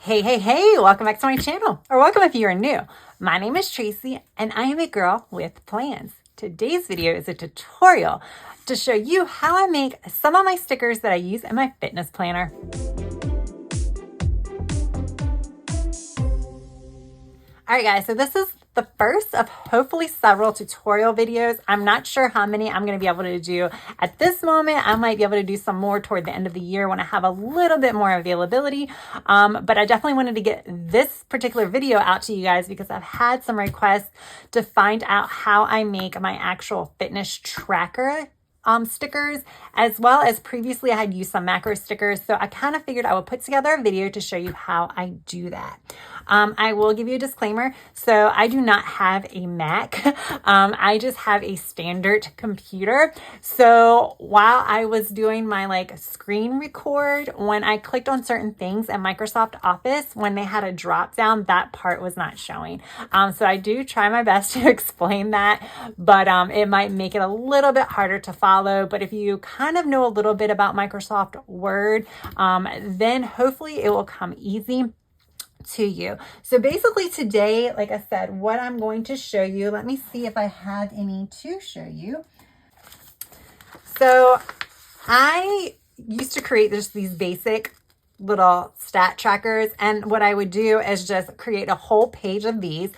Hey, welcome back to my channel, or welcome if you are new. My name is Tracy, and I am a girl with plans. Today's video is a tutorial to show you how I make some of my stickers that I use in my fitness planner. All right, guys, so this is the first of hopefully several tutorial videos. I'm not sure how many I'm going to be able to do at this moment. I might be able to do some more toward the end of the year when I have a little bit more availability. But I definitely wanted to get this particular video out to you guys because I've had some requests to find out how I make my actual fitness tracker stickers, as well as previously I had used some macro stickers. So I kind of figured I would put together a video to show you how I do that. I will give you a disclaimer. So I do not have a Mac. I just have a standard computer. So while I was doing my screen record, when I clicked on certain things in Microsoft Office, when they had a drop down, that part was not showing. So I do try my best to explain that, but it might make it a little bit harder to follow. But if you kind of know a little bit about Microsoft Word, then hopefully it will come easy to you. So basically today, like I said, what I'm going to show you, let me see if I have any to show you. So I used to create just these basic little stat trackers, and what I would do is just create a whole page of these,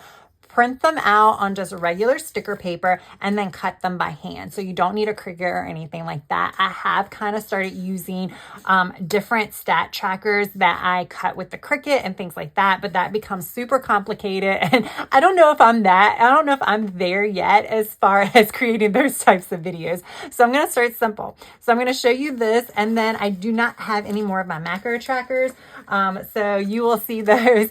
print them out on just regular sticker paper, and then cut them by hand. So you don't need a Cricut or anything like that. I have kind of started using different stat trackers that I cut with the Cricut and things like that, but that becomes super complicated. And I don't know if I'm there yet as far as creating those types of videos. So I'm going to start simple. So I'm going to show you this, and then I do not have any more of my macro trackers. So you will see those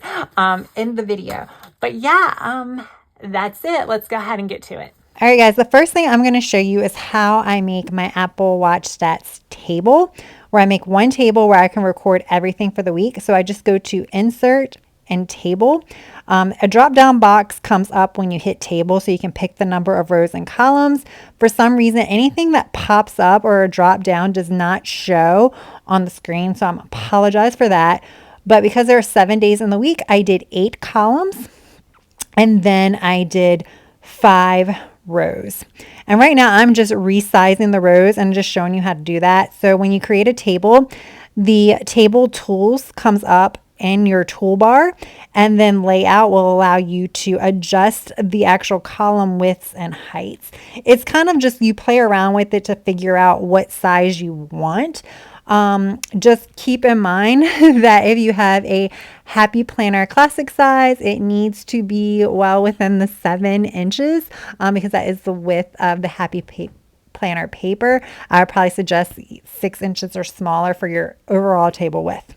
in the video. But yeah, that's it. Let's go ahead and get to it. All right, guys, the first thing I'm going to show you is how I make my Apple Watch Stats table, where I make one table where I can record everything for the week. So I just go to Insert and Table. A drop-down box comes up when you hit Table, so you can pick the number of rows and columns. For some reason, anything that pops up or a drop-down does not show on the screen, so I apologize for that. But because there are 7 days in the week, I did 8 columns. And then I did 5 rows. And right now I'm just resizing the rows and just showing you how to do that. So when you create a table, the table tools comes up in your toolbar, and then layout will allow you to adjust the actual column widths and heights. It's kind of just you play around with it to figure out what size you want. Just keep in mind that if you have a Happy Planner Classic size, it needs to be well within the 7 inches because that is the width of the Happy Planner paper. I would probably suggest 6 inches or smaller for your overall table width.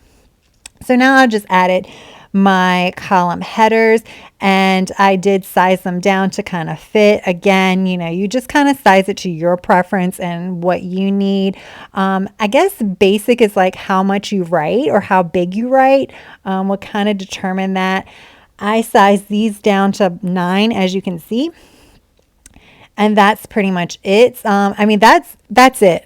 So now I just added my column headers, and I did size them down to kind of fit. Again, you just kind of size it to your preference and what you need. I guess basic is like how much you write or how big you write will kind of determine that. I size these down to 9, as you can see. And that's pretty much it. That's it.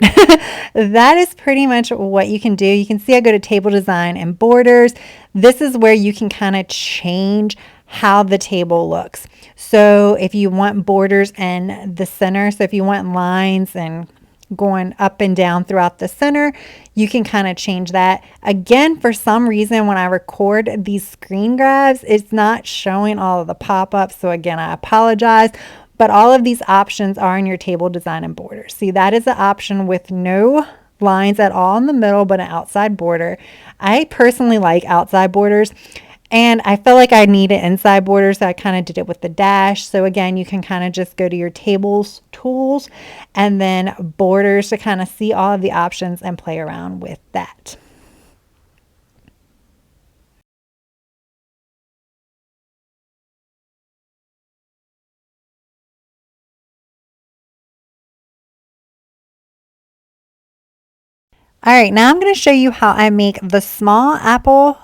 That is pretty much what you can do. You can see I go to table design and borders. This is where you can kind of change how the table looks. So if you want borders in the center, so if you want lines and going up and down throughout the center, you can kind of change that. Again, for some reason, when I record these screen grabs, it's not showing all of the pop-ups. So again, I apologize. But all of these options are in your table design and borders. See, that is the option with no lines at all in the middle, but an outside border. I personally like outside borders, and I felt like I needed inside borders, so I kind of did it with the dash. So again, you can kind of just go to your tables tools and then borders to kind of see all of the options and play around with that. All right, now I'm going to show you how I make the small Apple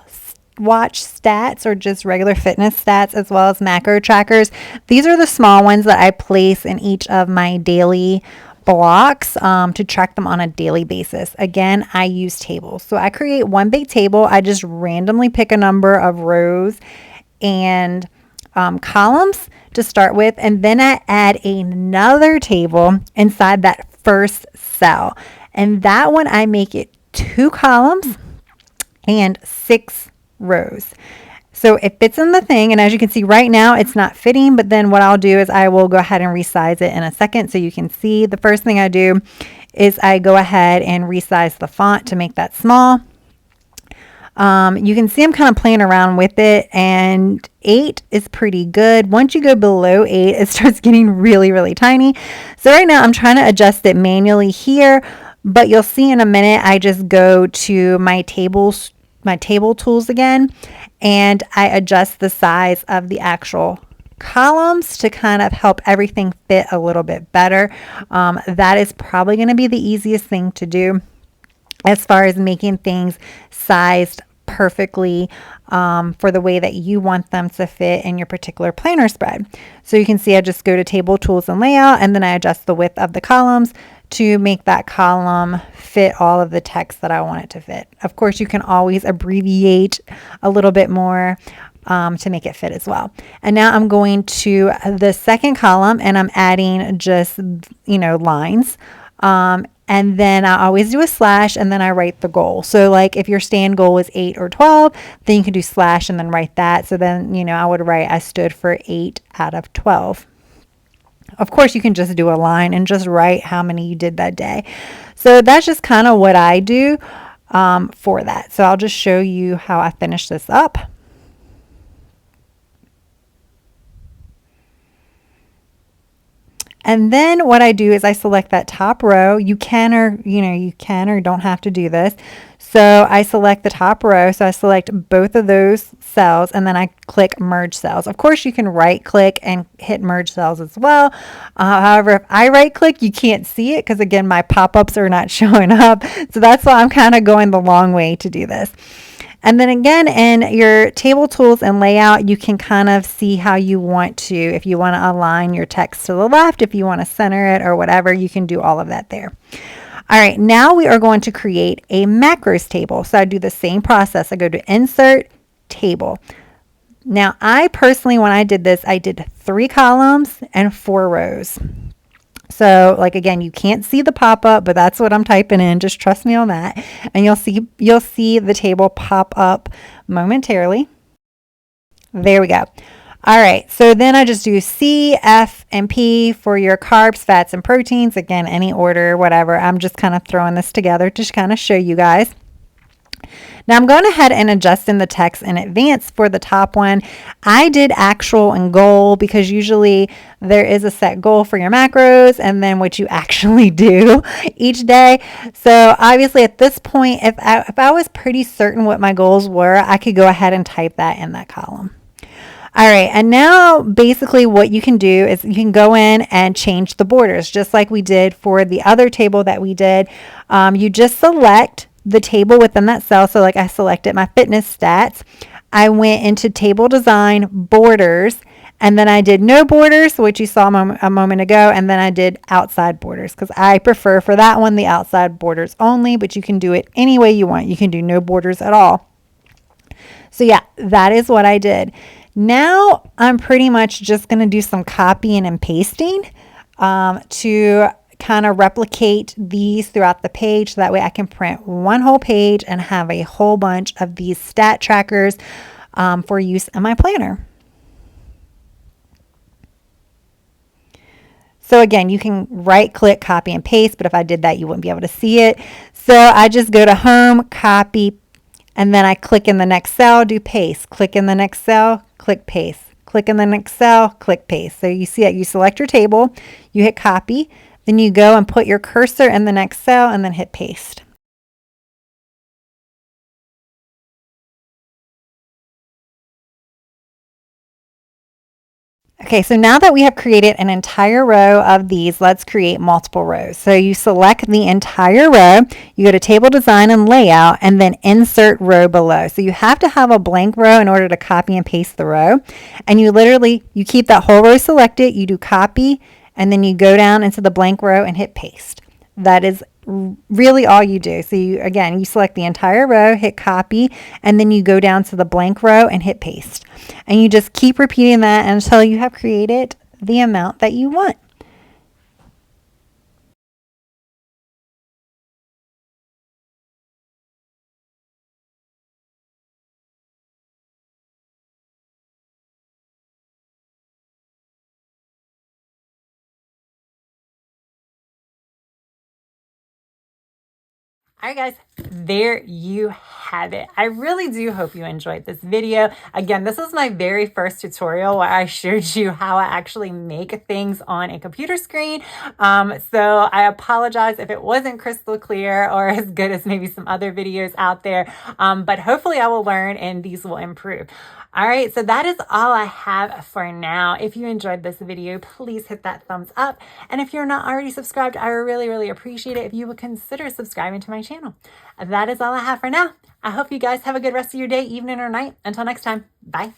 Watch stats, or just regular fitness stats, as well as macro trackers. These are the small ones that I place in each of my daily blocks to track them on a daily basis. Again, I use tables. So I create one big table. I just randomly pick a number of rows and columns to start with, and then I add another table inside that first cell. And that one I make it 2 columns and 6 rows. So it fits in the thing, and as you can see right now, it's not fitting, but then what I'll do is I will go ahead and resize it in a second so you can see. The first thing I do is I go ahead and resize the font to make that small. You can see I'm kind of playing around with it, and 8 is pretty good. Once you go below 8, it starts getting really, really tiny. So right now I'm trying to adjust it manually here, but you'll see in a minute I just go to my table tools again, and I adjust the size of the actual columns to kind of help everything fit a little bit better. That is probably going to be the easiest thing to do as far as making things sized perfectly for the way that you want them to fit in your particular planner spread. So you can see I just go to table tools and layout, and then I adjust the width of the columns to make that column fit all of the text that I want it to fit. Of course, you can always abbreviate a little bit more to make it fit as well. And now I'm going to the second column, and I'm adding just, lines. And then I always do a slash, and then I write the goal. So like if your stand goal is 8 or 12, then you can do slash and then write that. So then, I would write I stood for 8 out of 12. Of course, you can just do a line and just write how many you did that day. So that's just kind of what I do for that. So I'll just show you how I finish this up. And then what I do is I select that top row. You can or don't have to do this. So I select the top row. So I select both of those cells, and then I click merge cells. Of course, you can right click and hit merge cells as well. However, if I right click, you can't see it because again, my pop-ups are not showing up. So that's why I'm kind of going the long way to do this. And then again, in your table tools and layout, you can kind of see how you want to, if you want to align your text to the left, if you want to center it or whatever, you can do all of that there. All right, now we are going to create a macros table. So I do the same process. I go to insert table. Now I personally, when I did this, I did 3 columns and 4 rows. So like, again, you can't see the pop-up, but that's what I'm typing in. Just trust me on that. And you'll see the table pop up momentarily. There we go. All right. So then I just do C, F, and P for your carbs, fats, and proteins. Again, any order, whatever. I'm just kind of throwing this together to kind of show you guys. Now I'm going ahead and adjusting the text in advance for the top one. I did actual and goal because usually there is a set goal for your macros and then what you actually do each day. So obviously at this point, if I was pretty certain what my goals were, I could go ahead and type that in that column. All right, and now basically what you can do is you can go in and change the borders just like we did for the other table that we did. You just select the table within that cell. So like I selected my fitness stats. I went into table design, borders, and then I did no borders, which you saw a moment ago, and then I did outside borders because I prefer for that one the outside borders only, but you can do it any way you want. You can do no borders at all. So yeah, that is what I did. Now I'm pretty much just going to do some copying and pasting to kind of replicate these throughout the page. So that way I can print one whole page and have a whole bunch of these stat trackers for use in my planner. So again, you can right click, copy and paste, but if I did that, you wouldn't be able to see it. So I just go to home, copy, and then I click in the next cell, do paste, click in the next cell, click paste, click in the next cell, click paste. So you see it, you select your table, you hit copy, then you go and put your cursor in the next cell and then hit paste. Okay, so now that we have created an entire row of these, let's create multiple rows. So you select the entire row, you go to table design and layout, and then insert row below. So you have to have a blank row in order to copy and paste the row. And you keep that whole row selected, you do copy, and then you go down into the blank row and hit paste. That is really all you do. So you, again, you select the entire row, hit copy, and then you go down to the blank row and hit paste. And you just keep repeating that until you have created the amount that you want. All right, guys, there you have it. I really do hope you enjoyed this video. Again, this is my very first tutorial where I showed you how I actually make things on a computer screen. So I apologize if it wasn't crystal clear or as good as maybe some other videos out there, but hopefully I will learn and these will improve. All right, so that is all I have for now. If you enjoyed this video, please hit that thumbs up. And if you're not already subscribed, I really, really appreciate it if you would consider subscribing to my channel. That is all I have for now. I hope you guys have a good rest of your day, evening, or night. Until next time, bye.